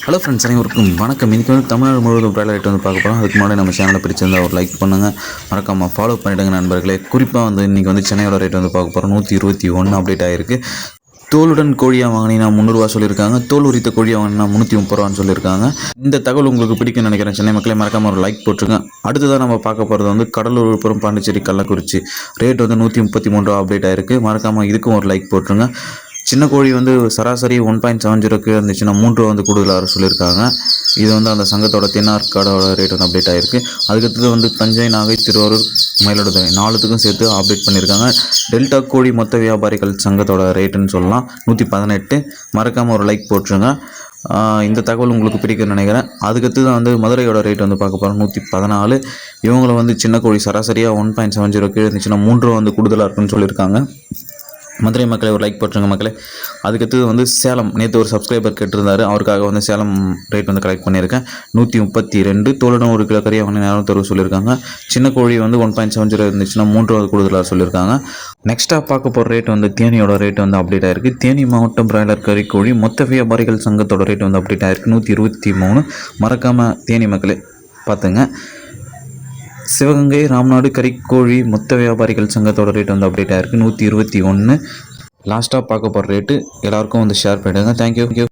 Hello friends, அனைவருக்கும் வணக்கம். இன்றைக்கி வந்து தமிழ்நாடு முழுவதும் பிராய்லர் ரேட் வந்து பார்க்க போகிறோம். அதுக்கு முன்னாடி நம்ம சேனலை பிடிச்சிருந்தா ஒரு லைக் பண்ணுங்கள், மறக்காமல் ஃபாலோ பண்ணிவிடுங்க நண்பர்களே. குறிப்பாக வந்து இன்றைக்கி வந்து சென்னையோட ரேட் வந்து பார்க்க போகிறோம். 121 அப்டேட் ஆகிருக்கு. தோலுடன் கோழியாக வாங்கினா 300 சொல்லியிருக்காங்க. தோல் உரித்த கோழியாக வாங்கினா 330 சொல்லியிருக்காங்க. இந்த தகவல் உங்களுக்கு பிடிக்கும்னு நினைக்கிறேன். சென்னை மக்களை மறக்காமல் ஒரு லைக் போட்டுருங்க. அடுத்ததாக நம்ம பார்க்க போகிறது வந்து கடலூர், விழுப்புரம், பாண்டிச்சேரி, கள்ளக்குறிச்சி ரேட் வந்து 133 அப்டேட் ஆகிருக்கு. மறக்காமல் இதுக்கும் ஒரு லைக் போட்டுருங்க. சின்ன கோழி வந்து சராசரி 1.70 இருந்துச்சுன்னா 3 வந்து கூடுதலாக சொல்லியிருக்காங்க. இது வந்து அந்த சங்கத்தோட தென்னார்காடோட ரேட் வந்து அப்டேட் ஆகிருக்கு. அதுக்கடுத்தது வந்து தஞ்சை, நாகை, திருவாரூர், மயிலாடுதுறை 4த்துக்கும் சேர்த்து அப்டேட் பண்ணியிருக்காங்க. டெல்டா கோழி மொத்த வியாபாரிகள் சங்கத்தோட ரேட்டுன்னு சொல்லலாம் 118. மறக்காமல் ஒரு லைக் போட்டுருங்க. இந்த தகவல் உங்களுக்கு பிடிக்கும்னு நினைக்கிறேன். அதுக்கடுத்து தான் வந்து மதுரையோட ரேட் வந்து பார்க்க போகிறோம் 114. இவங்களை வந்து சின்ன கோழி சராசரியாக 1.70 இருந்துச்சுன்னா 3 வந்து கூடுதலாக இருக்குன்னு சொல்லியிருக்காங்க. மதுரை மக்களை ஒரு லைக் போட்டுருங்க மக்களே. அதுக்கடுத்து வந்து சேலம், நேற்று ஒரு சப்ஸ்கிரைபர் கேட்டிருந்தார், அவருக்காக வந்து சேலம் ரேட் வந்து கலெக்ட் பண்ணியிருக்கேன் 132. தோலுடன் 1 கிலோ கறியை வாங்கி 460 சொல்லியிருக்காங்க. சின்ன கோழி வந்து 1.70 இருந்துச்சுன்னா 3 கூடுதலாக சொல்லியிருக்காங்க. நெக்ஸ்ட்டாக பார்க்க போகிற ரேட் வந்து தேனியோட ரேட் வந்து அப்டேட் ஆகிருக்கு. தேனி மாவட்டம் பிராய்லர் கறி கோழி மொத்த வியாபாரிகள் சங்கத்தோட ரேட் வந்து அப்டேட் ஆகிருக்கு 123. மறக்காமல் தேனி மக்களே பார்த்துங்க. சிவகங்கை, ராம்நாடு கறிக்கோழி மொத்த வியாபாரிகள் சங்கத்தோட ரேட் வந்து அப்டேட் ஆகிருக்கு 121. லாஸ்ட்டாக பார்க்க போகிற ரேட்டு எல்லாருக்கும் வந்து ஷேர் பண்ணிடுங்க. தேங்க்யூ.